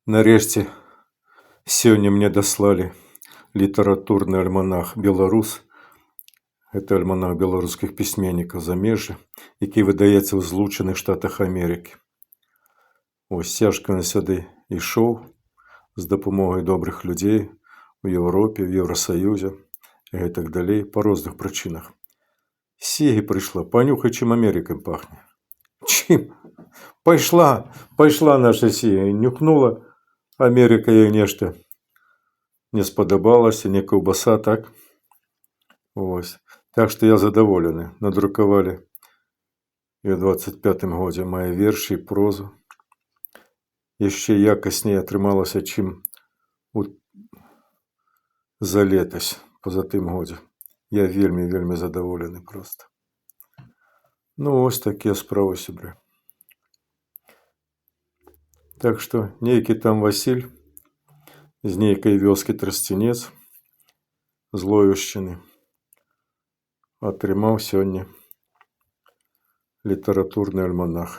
Нарешце сёння мне даслалі літаратурны альманах «Беларус». Гэта альманах беларускіх пісьменнікаў замежжа, які выдаецца ў Злучаных Штатах Амерыкі. Вось цяжка ён сюды ішоў з дапамогай добрых людзей у Еўропе, в Еўрасаюзе і гэтак далей па розных прычынах. Сегі прыйшла, панюхай, чым Амерыкай пахне. Чым? Пайшла наша Сігі, нюхнула. Америка ей нешта не спадабалася, не каўбаса, так? Вось. Так што я задаволены. Надрукавалі і ў 25-м годзе мае вершы і прозу. Яшчэ якасней атрымалася, чым за летась, позатым годзе. Я вельмі задаволены проста. Ну, ось такія справы, сябры. Так што нейкі там Васіль з нейкай вёскі Трасцінец Злоўшчыны атрымаў сёння літаратурны альманах.